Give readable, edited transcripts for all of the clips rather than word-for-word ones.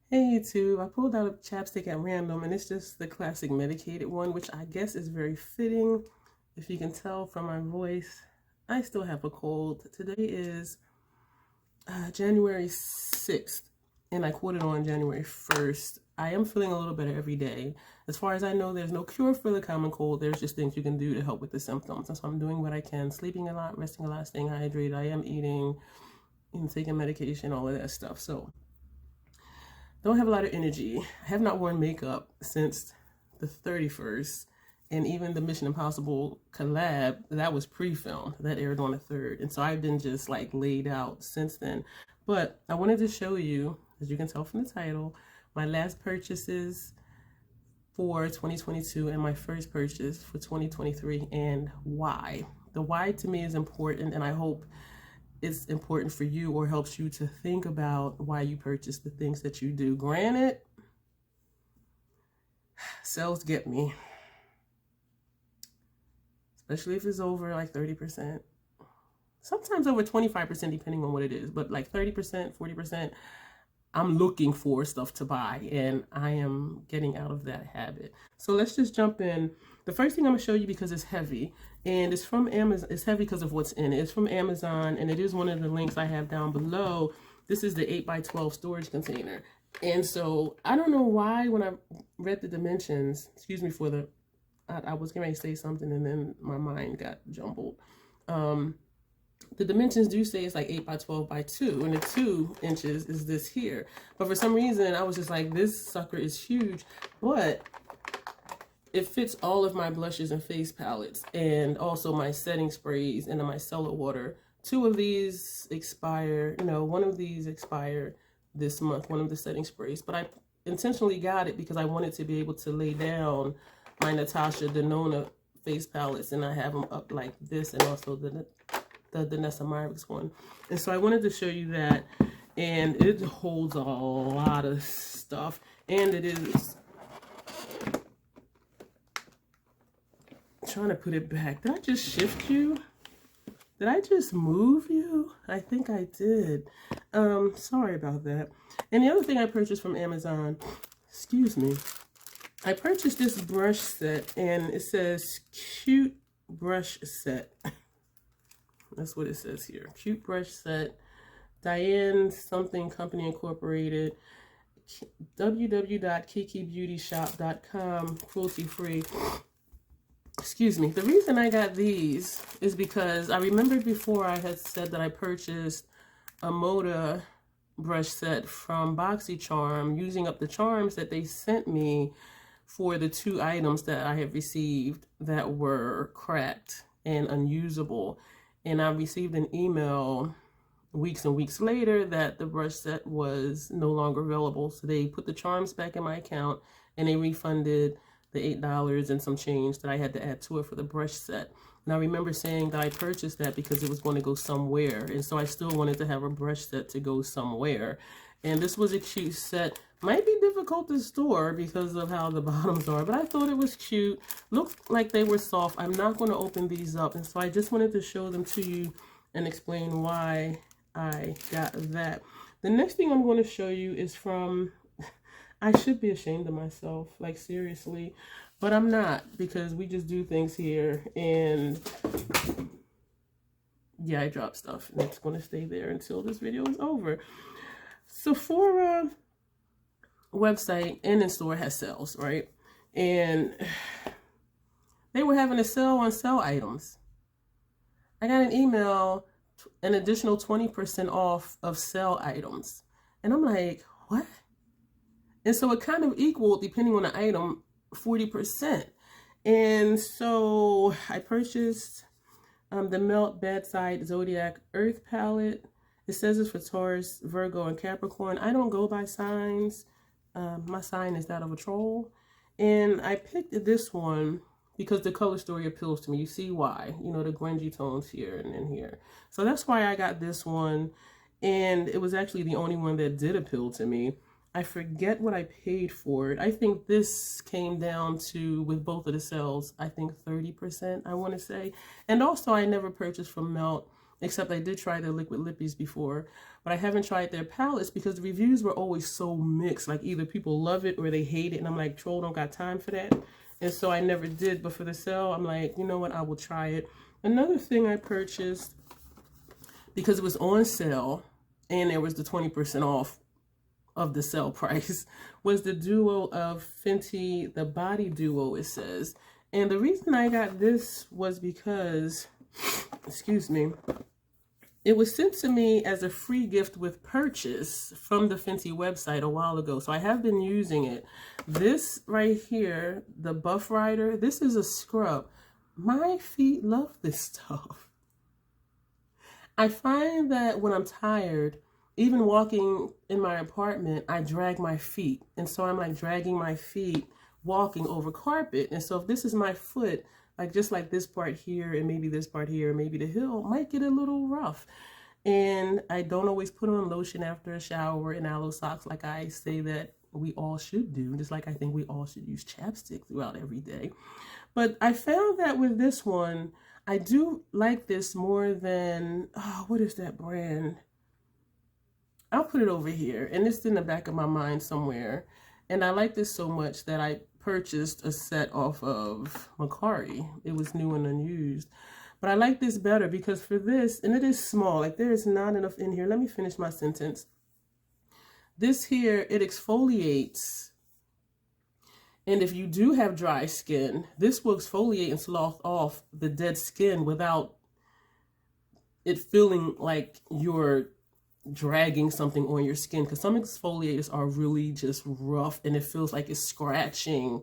Hey YouTube, I pulled out a chapstick at random and it's just the classic medicated one, which I guess is very fitting. If you can tell from my voice, I still have a cold. Today is January 6th and I quoted on January 1st. I am feeling a little better every day. As far as I know, there's no cure for the common cold. There's just things you can do to help with the symptoms. And so I'm doing what I can, sleeping a lot, resting a lot, staying hydrated. I am eating and taking medication, all of that stuff. So don't have a lot of energy. I have not worn makeup since the 31st. And even the Mission Impossible collab, that was pre-filmed. That aired on the 3rd. And so I've been just like laid out since then. But I wanted to show you, as you can tell from the title, my last purchases for 2022 and my first purchase for 2023 and why. The why to me is important, and I hope it's important for you or helps you to think about why you purchase the things that you do. Granted, sales get me, especially if it's over like 30%. Sometimes over 25% depending on what it is, but like 30%, 40%, I'm looking for stuff to buy and I am getting out of that habit. So let's just jump in. The first thing I'm gonna show you, because it's heavy and it's from Amazon, it's heavy because of what's in it. It's from Amazon and it is one of the links I have down below. This is the 8x12 storage container. And so I don't know why when I read the dimensions, excuse me for the, I was getting ready to say something and then my mind got jumbled. The dimensions do say it's like 8x12x2, and the 2 inches is this here. But for some reason, I was just like, this sucker is huge, but it fits all of my blushes and face palettes, and also my setting sprays and my micellar water. 2 of these expire, one of these expire this month, one of the setting sprays. But I intentionally got it because I wanted to be able to lay down my Natasha Denona face palettes, and I have them up like this, and also the Nessa Myricks one. And so I wanted to show you that, and it holds a lot of stuff, and it is, trying to put it back. Did I just shift you? Did I just move you? I think I did. Sorry about that. And the other thing I purchased from Amazon, excuse me, I purchased this brush set, and it says cute brush set. That's what it says here. Cute brush set. Dion something company incorporated. www.kikibeautyshop.com. Cruelty free. Excuse me. The reason I got these is because I remembered before I had said that I purchased a Moda brush set from BoxyCharm, using up the charms that they sent me for the 2 items that I have received that were cracked and unusable. And I received an email weeks and weeks later that the brush set was no longer available. So they put the charms back in my account and they refunded the $8 and some change that I had to add to it for the brush set. And I remember saying that I purchased that because it was going to go somewhere. And so I still wanted to have a brush set to go somewhere. And this was a cute set. Might be difficult to store because of how the bottoms are, but I thought it was cute. Looked like they were soft. I'm not going to open these up, and so I just wanted to show them to you and explain why I got that. The next thing I'm going to show you is from, I should be ashamed of myself, like seriously, but I'm not, because we just do things here, and yeah, I dropped stuff, and it's going to stay there until this video is over. Sephora website and in store has sales, right? And they were having a sale on sale items. I got an email, an additional 20% off of sale items. And I'm like, what? And so it kind of equaled, depending on the item, 40%. And so I purchased the Melt Bedside Zodiac Earth palette. It says it's for Taurus, Virgo, and Capricorn. I don't go by signs. My sign is that of a troll. And I picked this one because the color story appeals to me. You see why. The grungy tones here and in here. So that's why I got this one. And it was actually the only one that did appeal to me. I forget what I paid for it. I think this came down to, with both of the sales, I think 30%, I want to say. And also, I never purchased from Melt except I did try their liquid lippies before, but I haven't tried their palettes because the reviews were always so mixed. Like either people love it or they hate it, and I'm like, troll, don't got time for that. And so I never did, but for the sale, I'm like, you know what, I will try it. Another thing I purchased, because it was on sale and there was the 20% off of the sale price, was the duo of Fenty, the body duo, it says. And the reason I got this was because, excuse me, it was sent to me as a free gift with purchase from the Fenty website a while ago. So I have been using it. This right here, the Buff Rider, this is a scrub. My feet love this stuff. I find that when I'm tired, even walking in my apartment, I drag my feet. And so I'm like dragging my feet, walking over carpet. And so if this is my foot, like just like this part here and maybe this part here, maybe the heel might get a little rough. And I don't always put on lotion after a shower and aloe socks like I say that we all should do, just like I think we all should use chapstick throughout every day. But I found that with this one, I do like this more than, oh, what is that brand? I'll put it over here, and it's in the back of my mind somewhere. And I like this so much that I purchased a set off of Macari. It was new and unused. But I like this better because for this, and it is small, like there is not enough in here. Let me finish my sentence. This here, it exfoliates. And if you do have dry skin, this will exfoliate and slough off the dead skin without it feeling like you're dragging something on your skin, because some exfoliators are really just rough and it feels like it's scratching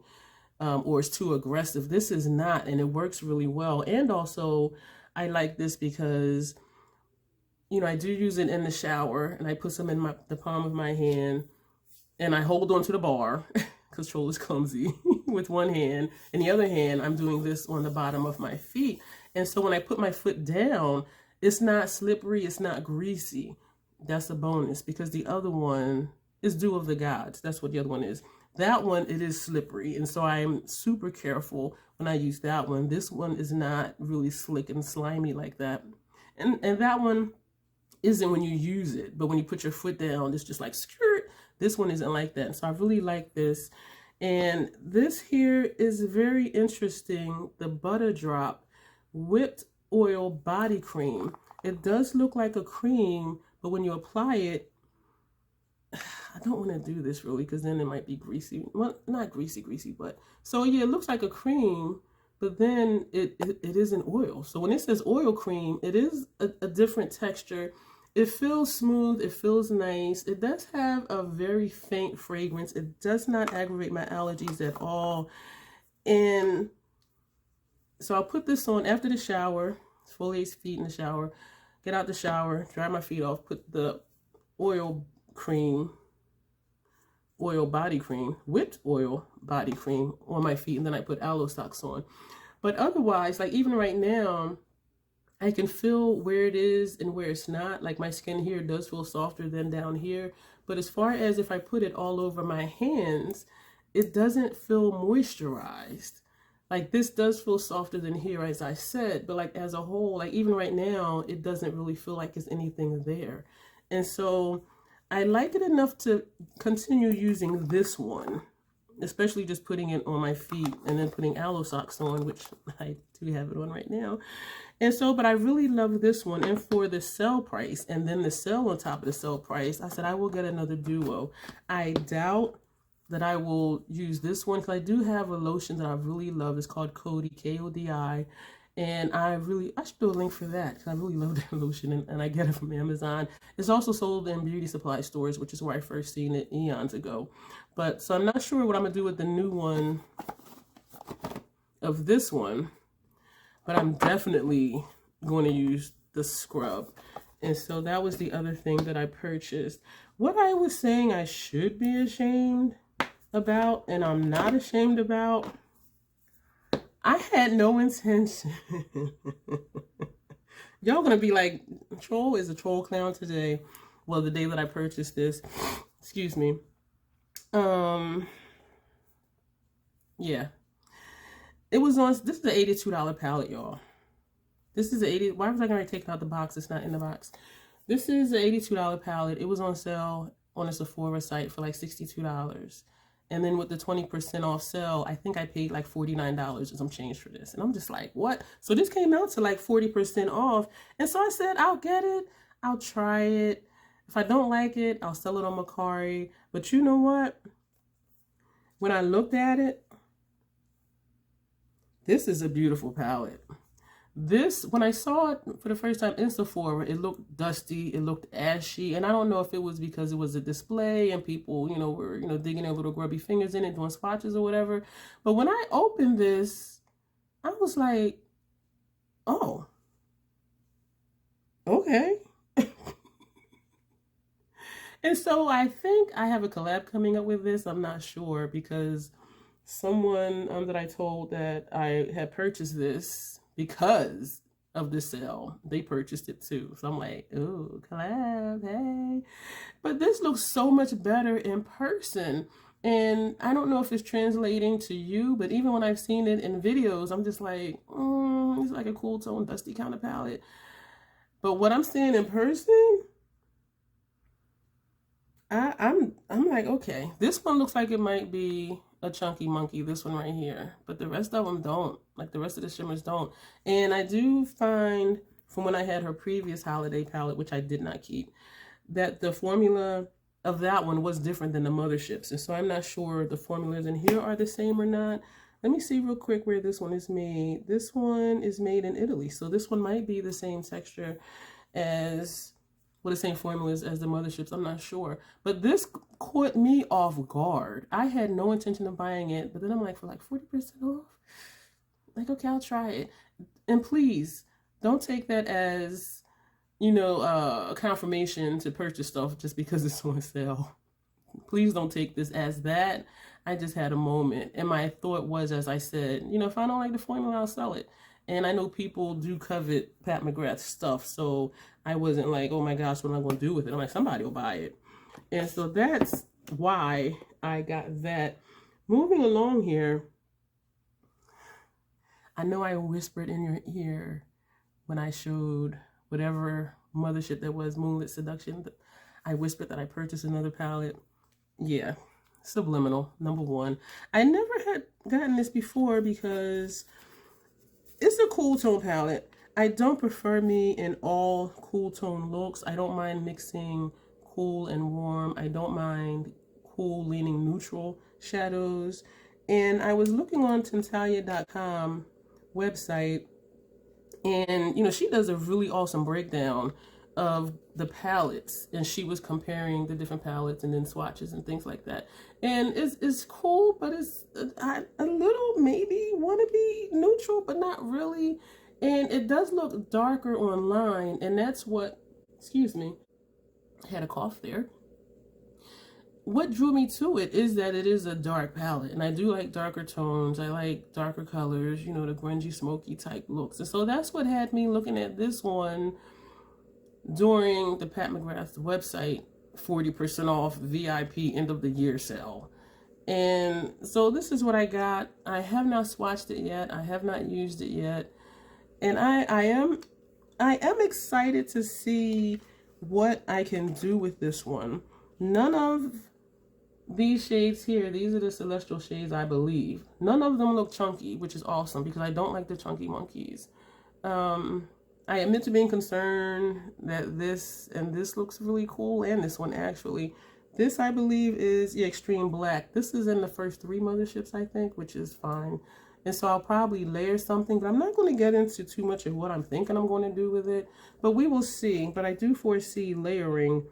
or it's too aggressive. This is not, and it works really well. And also I like this because, you know, I do use it in the shower and I put some in the palm of my hand and I hold on to the bar because Troll is clumsy with one hand, and the other hand I'm doing this on the bottom of my feet. And so when I put my foot down, it's not slippery, it's not greasy. That's a bonus, because the other one is Dew of the Gods. That's what the other one is. That one, it is slippery. And so I'm super careful when I use that one. This one is not really slick and slimy like that. And that one isn't when you use it, but when you put your foot down, it's just like skirt. This one isn't like that. So I really like this. And this here is very interesting. The Butter Drop Whipped Oil Body Cream. It does look like a cream, but when you apply it, I don't want to do this really because then it might be greasy. Well, not greasy, but so yeah, it looks like a cream, but then it isn't oil. So when it says oil cream, it is a different texture. It feels smooth. It feels nice. It does have a very faint fragrance. It does not aggravate my allergies at all. And so I'll put this on after the shower, exfoliate feet in the shower, get out the shower, dry my feet off, put the oil body cream, whipped oil body cream on my feet, and then I put aloe socks on. But otherwise, like even right now, I can feel where it is and where it's not. Like my skin here does feel softer than down here. But as far as if I put it all over my hands, it doesn't feel moisturized. Like this does feel softer than here, as I said, but like as a whole, like even right now, it doesn't really feel like there's anything there. And so I like it enough to continue using this one, especially just putting it on my feet and then putting aloe socks on, which I do have it on right now. And so, but I really love this one. And for the sale price and then the sale on top of the sale price, I said I will get another duo. I doubt that I will use this one because I do have a lotion that I really love. It's called Kodi, K-O-D-I. And I should do a link for that because I really love that lotion, and I get it from Amazon. It's also sold in beauty supply stores, which is where I first seen it eons ago. But so I'm not sure what I'm gonna do with the new one of this one, but I'm definitely going to use the scrub. And so that was the other thing that I purchased. What I was saying I should be ashamed about, and I'm not ashamed about, I had no intention. Y'all gonna be like, Troll is a troll clown today. Well, the day that I purchased this, excuse me. Yeah. It was on, this is the $82 palette, y'all. This is a why was I going to take it out the box? It's not in the box. This is an $82 palette. It was on sale on a Sephora site for like $62. And then with the 20% off sale, I think I paid like $49 and some change for this. And I'm just like, what? So this came out to like 40% off. And so I said, I'll get it. I'll try it. If I don't like it, I'll sell it on Mercari. But you know what? When I looked at it, this is a beautiful palette. This, when I saw it for the first time in Sephora, it looked dusty, it looked ashy, and I don't know if it was because it was a display and people, you know, were, you know, digging their little grubby fingers in it, doing swatches or whatever. But when I opened this, I was like, oh, okay. And so I think I have a collab coming up with this. I'm not sure, because someone that I told that I had purchased this because of the sale, they purchased it too. So I'm like, oh, collab, hey. But this looks so much better in person. And I don't know if it's translating to you, but even when I've seen it in videos, I'm just like, it's like a cool tone, dusty kind of palette. But what I'm seeing in person, I'm like, okay, this one looks like it might be a chunky monkey, this one right here, but the rest of them don't. Like the rest of the shimmers don't. And I do find from when I had her previous holiday palette, which I did not keep, that the formula of that one was different than the motherships. And so I'm not sure the formulas in here are the same or not. Let me see real quick where this one is made. This one is made in Italy. So this one might be the same texture as, well, the same formulas as the motherships. I'm not sure. But this caught me off guard. I had no intention of buying it, but then I'm like, for like 40% off? Like, okay, I'll try it. And please, don't take that as, you know, a confirmation to purchase stuff just because it's on sale. Please don't take this as that. I just had a moment. And my thought was, as I said, you know, if I don't like the formula, I'll sell it. And I know people do covet Pat McGrath's stuff, so I wasn't like, oh my gosh, what am I going to do with it? I'm like, somebody will buy it. And so that's why I got that. Moving along here, I know I whispered in your ear when I showed whatever mothership that was, Moonlit Seduction. I whispered that I purchased another palette. Yeah, Subliminal, #1. I never had gotten this before because it's a cool tone palette. I don't prefer me in all cool tone looks. I don't mind mixing cool and warm. I don't mind cool leaning neutral shadows. And I was looking on Tentalia.com website, and you know, she does a really awesome breakdown of the palettes, and she was comparing the different palettes and then swatches and things like that. And it's cool, but it's a little maybe want to be neutral, but not really. And it does look darker online, and that's what, excuse me, I had a cough there. What drew me to it is that it is a dark palette, and I do like darker tones. I like darker colors, you know, the grungy, smoky type looks. And so that's what had me looking at this one during the Pat McGrath's website 40% off VIP end of the year sale. And so this is what I got. I have not swatched it yet. I have not used it yet. And I am excited to see what I can do with this one. None of these shades here, these are the Celestial shades, I believe. None of them look chunky, which is awesome because I don't like the chunky monkeys. I admit to being concerned that this looks really cool, and this one actually. This, I believe, is the Extreme Black. This is in the first 3 motherships, I think, which is fine. And so I'll probably layer something, but I'm not going to get into too much of what I'm thinking I'm going to do with it. But we will see. But I do foresee layering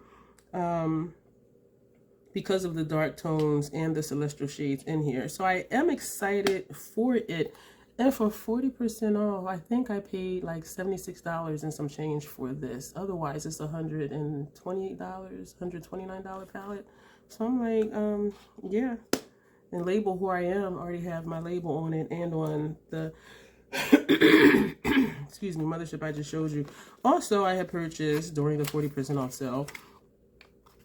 because of the dark tones and the Celestial shades in here. So I am excited for it. And for 40% off, I think I paid like $76 and some change for this. Otherwise, it's $128, $129 palette. So I'm like, yeah. And label who I am, already have my label on it and on the, excuse me, mothership I just showed you. Also, I had purchased during the 40% off sale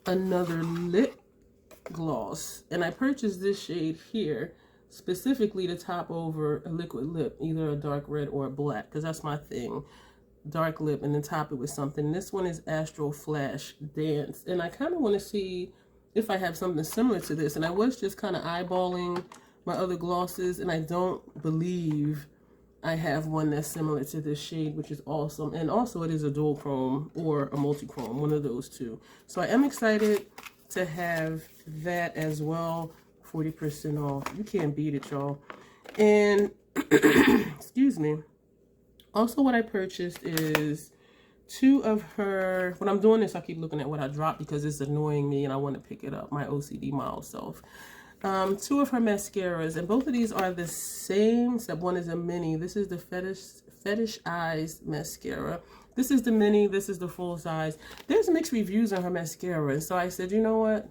another lip gloss. And I purchased this shade here. specifically to top over a liquid lip, either a dark red or a black, because that's my thing. Dark lip and then top it with something. This one is Astro Flash Dance, and I kind of want to see if I have something similar to this. And I was just kind of eyeballing my other glosses, and I don't believe I have one that's similar to this shade, which is awesome. And also it is a dual chrome or a multi-chrome, one of those two. So I am excited to have that as well. 40% off. You can't beat it, y'all. And excuse me. Also, what I purchased is 2 of her, when I'm doing this, I keep looking at what I dropped because it's annoying me and I want to pick it up, my OCD mild self. 2 of her mascaras, and both of these are the same, except one is a mini. This is the Fetish Eyes mascara. This is the mini, this is the full size. There's mixed reviews on her mascara, and so I said, you know what?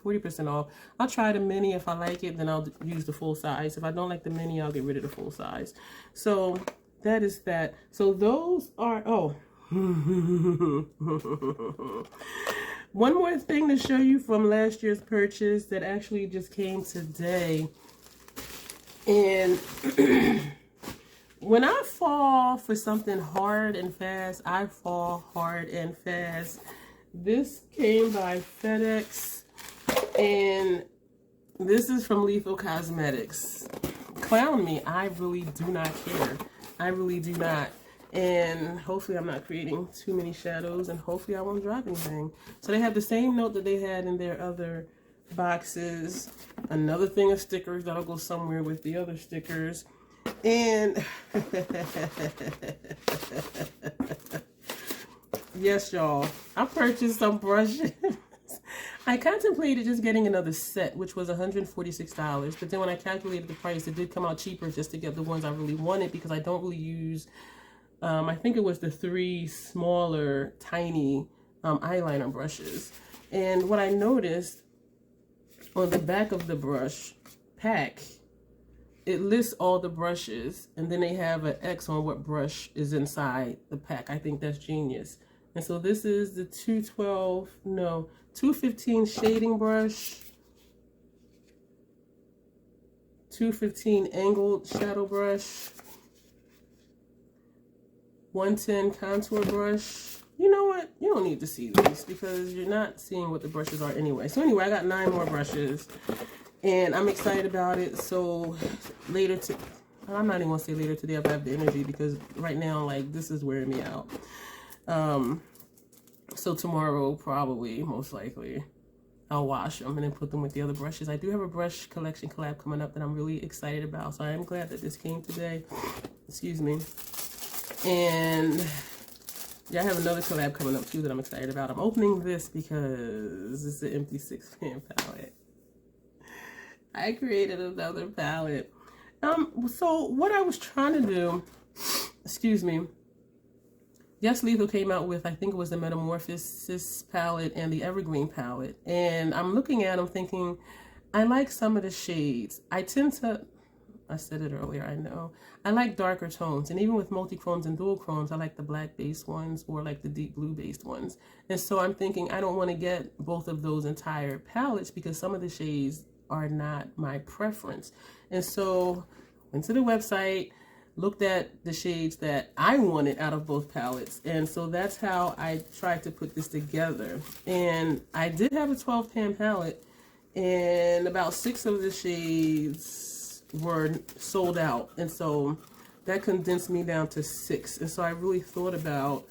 40% off. I'll try the mini. If I like it, then I'll use the full size. If I don't like the mini, I'll get rid of the full size. So that is that. So those are, oh. One more thing to show you from last year's purchase that actually just came today. And when I fall for something hard and fast, I fall hard and fast. This came by FedEx, and this is from Lethal Cosmetics. Clown me, I really do not care. I really do not. And hopefully I'm not creating too many shadows, and hopefully I won't drop anything. So they have the same note that they had in their other boxes. Another thing of stickers that'll go somewhere with the other stickers. And yes, y'all, I purchased some brushes. I contemplated just getting another set, which was $146. But then when I calculated the price, it did come out cheaper just to get the ones I really wanted, because I don't really use, I think it was the 3 smaller, tiny eyeliner brushes. And what I noticed on the back of the brush pack, it lists all the brushes, and then they have an X on what brush is inside the pack. I think that's genius. And so this is the 215 shading brush, 215 angled shadow brush, 110 contour brush. You know what? You don't need to see these because you're not seeing what the brushes are anyway. So anyway, I got 9 more brushes, and I'm excited about it. So later I'm not even gonna say later today if I have the energy, because right now, like, this is wearing me out. So tomorrow, probably, most likely, I'll wash them and then put them with the other brushes. I do have a brush collection collab coming up that I'm really excited about, so I am glad that this came today. Excuse me. And yeah, I have another collab coming up too that I'm excited about. I'm opening this because it's an empty 6-pan palette. I created another palette. So what I was trying to do, excuse me, yes, Lethal came out with, I think it was the Metamorphosis palette and the Evergreen palette. And I'm looking at them thinking, I like some of the shades. I said it earlier, I know. I like darker tones. And even with multi-chromes and dual chromes, I like the black based ones or like the deep blue based ones. And so I'm thinking I don't want to get both of those entire palettes because some of the shades are not my preference. And so went to the website, looked at the shades that I wanted out of both palettes, and so that's how I tried to put this together. And I did have a 12-pan palette, and about 6 of the shades were sold out, and so that condensed me down to 6. And so I really thought about,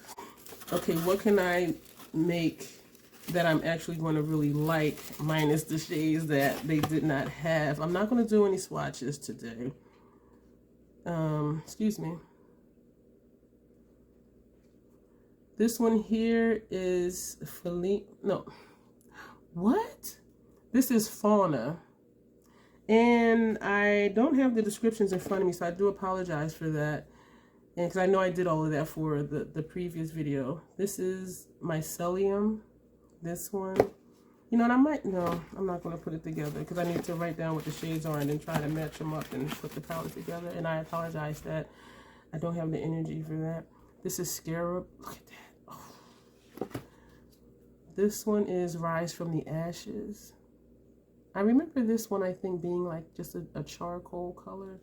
okay, what can I make that I'm actually going to really like, minus the shades that they did not have. I'm not going to do any swatches today. Excuse me. This one here is This is Fauna. And I don't have the descriptions in front of me, so I do apologize for that. And because I know I did all of that for the previous video. This is Mycelium. This one. You know, and I'm not going to put it together because I need to write down what the shades are and then try to match them up and put the palette together. And I apologize that I don't have the energy for that. This is Scarab. Look at that. Oh. This one is Rise from the Ashes. I remember this one, I think, being like just a charcoal color,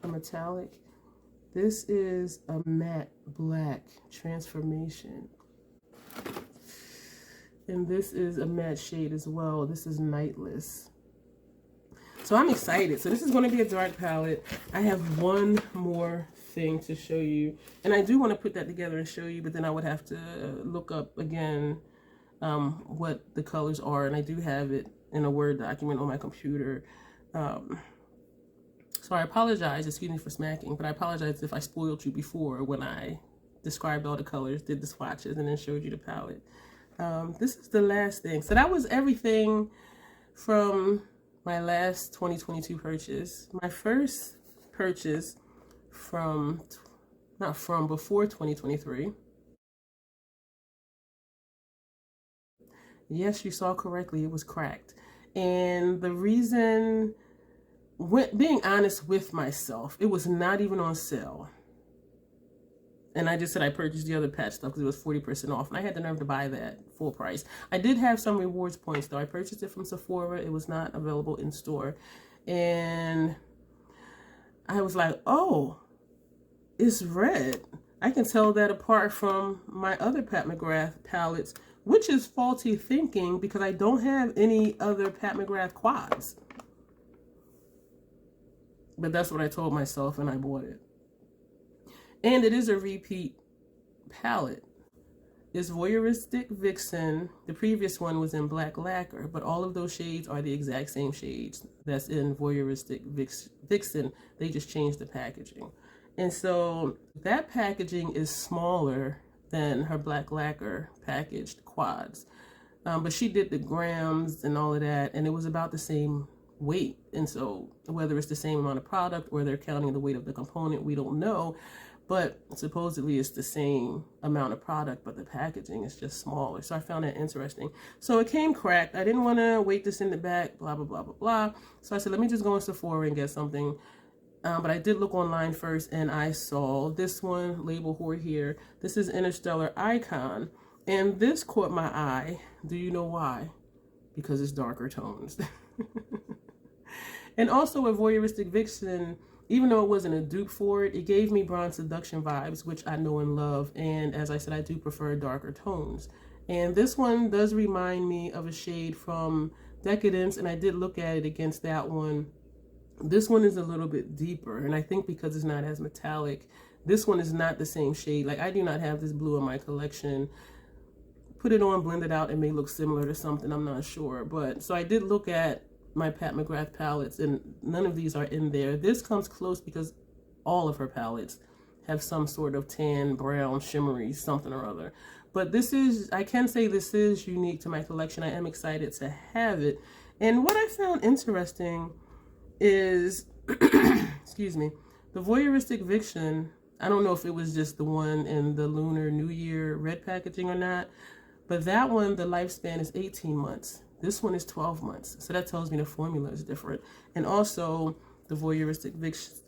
a metallic. This is a matte black transformation. And this is a matte shade as well. This is Nightless. So I'm excited. So this is going to be a dark palette. I have one more thing to show you. And I do want to put that together and show you, but then I would have to look up again what the colors are. And I do have it in a Word document on my computer. So I apologize, excuse me for smacking, but I apologize if I spoiled you before when I described all the colors, did the swatches, and then showed you the palette. This is the last thing. So that was everything from my last 2022 purchase. My first purchase before 2023. Yes, you saw correctly, it was cracked. And the reason, being honest with myself, it was not even on sale. And I just said I purchased the other patch stuff because it was 40% off. And I had the nerve to buy that full price. I did have some rewards points though. I purchased it from Sephora. It was not available in store. And I was like, oh, it's red. I can tell that apart from my other Pat McGrath palettes, which is faulty thinking because I don't have any other Pat McGrath quads. But that's what I told myself and I bought it. And it is a repeat palette. It's Voyeuristic Vixen. The previous one was in Black Lacquer, but all of those shades are the exact same shades that's in Voyeuristic Vixen. They just changed the packaging. And so that packaging is smaller than her Black Lacquer packaged quads. But she did the grams and all of that, and it was about the same weight. And so whether it's the same amount of product or they're counting the weight of the component, we don't know. But supposedly it's the same amount of product, but the packaging is just smaller. So I found that interesting. So it came cracked. I didn't want to wait to send it back, blah, blah, blah, blah, blah. So I said, let me just go in Sephora and get something. But I did look online first and I saw this one, label whore here. This is Interstellar Icon. And this caught my eye. Do you know why? Because it's darker tones. And also with Voyeuristic Vixen, even though it wasn't a dupe for it, it gave me Bronze Seduction vibes, which I know and love. And as I said, I do prefer darker tones. And this one does remind me of a shade from Decadence, and I did look at it against that one. This one is a little bit deeper, and I think because it's not as metallic, this one is not the same shade. Like, I do not have this blue in my collection. Put it on, blend it out, it may look similar to something, I'm not sure. But so I did look at my Pat McGrath palettes, and none of these are in there. This comes close because all of her palettes have some sort of tan, brown, shimmery, something or other. But this is, I can say this is unique to my collection. I am excited to have it. And what I found interesting is, excuse me, the Voyeuristic Vixen, I don't know if it was just the one in the Lunar New Year red packaging or not, but that one, the lifespan is 18 months. This one is 12 months. So that tells me the formula is different. And also the Voyeuristic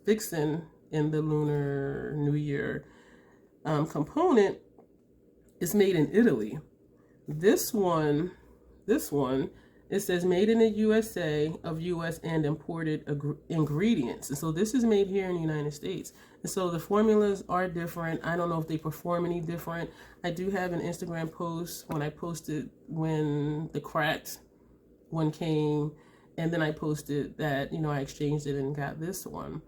Vixen in the Lunar New Year component is made in Italy. This one, it says made in the USA of US and imported ingredients. And so this is made here in the United States. And so the formulas are different. I don't know if they perform any different. I do have an Instagram post when I posted when the cracked one came, and then I posted that, you know, I exchanged it and got this one,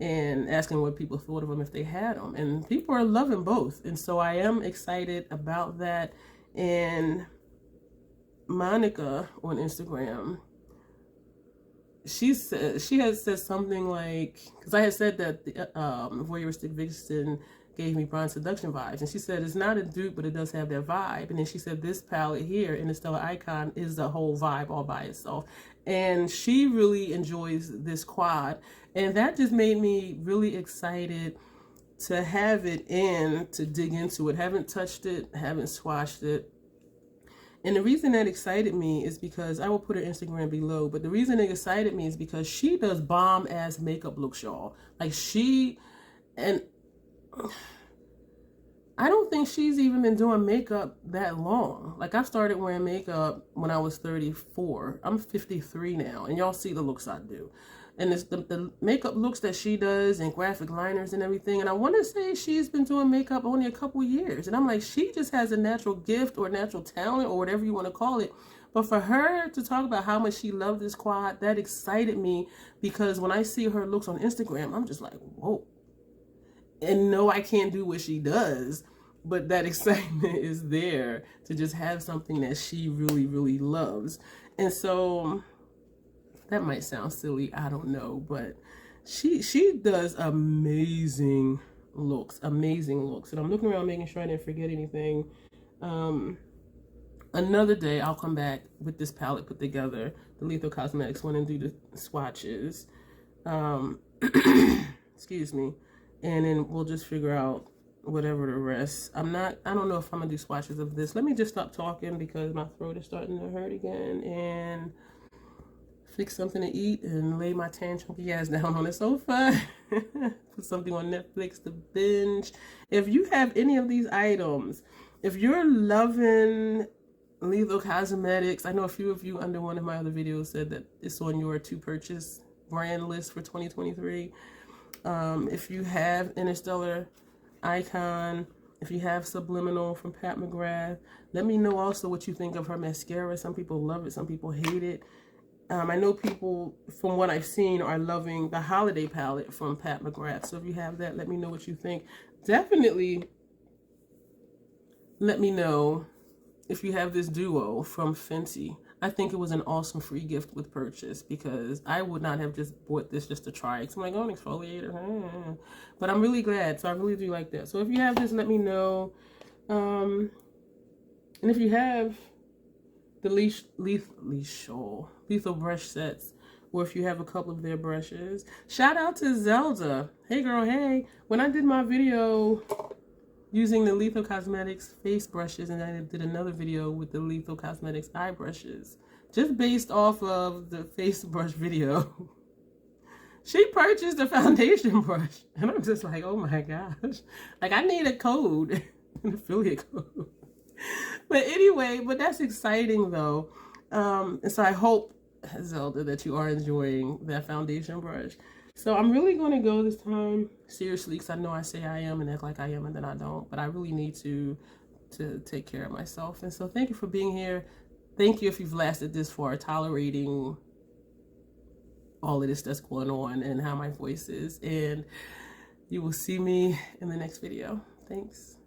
and asking what people thought of them if they had them, and people are loving both. And so I am excited about that. And Monica on Instagram, she has said something like, because I had said that the Voyeuristic Vixen gave me Bronze Seduction vibes, and she said it's not a dupe, but it does have that vibe. And then she said this palette here, Interstellar Icon, is the whole vibe all by itself, and she really enjoys this quad, and that just made me really excited to have it and to dig into it. Haven't touched it, haven't swatched it. And the reason that excited me is because, I will put her Instagram below, but the reason it excited me is because she does bomb ass makeup looks, y'all. Like, she, and I don't think she's even been doing makeup that long. Like, I started wearing makeup when I was 34. I'm 53 now, and y'all see the looks I do. And it's the makeup looks that she does and graphic liners and everything. And I want to say she's been doing makeup only a couple years. And I'm like, she just has a natural gift or natural talent or whatever you want to call it. But for her to talk about how much she loved this quad, that excited me, because when I see her looks on Instagram, I'm just like, whoa. And no, I can't do what she does, but that excitement is there to just have something that she really, really loves. And so that might sound silly, I don't know, but she does amazing looks. And I'm looking around making sure I didn't forget anything. Another day I'll come back with this palette put together, the Lethal Cosmetics one, and do the swatches. Excuse me. And then we'll just figure out whatever the rest. I don't know if I'm gonna do swatches of this. Let me just stop talking because my throat is starting to hurt again, and fix something to eat and lay my tan chunky ass down on the sofa. Put something on Netflix to binge. If you have any of these items, if you're loving Lethal Cosmetics, I know a few of you under one of my other videos said that it's on your to purchase brand list for 2023. If you have Interstellar Icon, if you have Subliminal from Pat McGrath, let me know also what you think of her mascara. Some people love it, some people hate it. I know people, from what I've seen, are loving the Holiday palette from Pat McGrath. So if you have that, let me know what you think. Definitely let me know if you have this duo from Fenty. I think it was an awesome free gift with purchase, because I would not have just bought this just to try it. So I'm like, oh, an exfoliator. But I'm really glad. So I really do like that. So if you have this, let me know. And if you have the Lethal brush sets, or if you have a couple of their brushes, shout out to Zelda. Hey girl, hey. When I did my video using the Lethal Cosmetics face brushes, and I did another video with the Lethal Cosmetics eye brushes, just based off of the face brush video, she purchased a foundation brush, and I'm just like, oh my gosh, like I need a code, an affiliate code. But anyway, but that's exciting though. And so I hope, Zelda, that you are enjoying that foundation brush. So I'm really going to go this time seriously, because I know I say I am and act like I am and then I don't, but I really need to take care of myself. And so thank you for being here. Thank you if you've lasted this far, tolerating all of this that's going on and how my voice is. And you will see me in the next video. Thanks.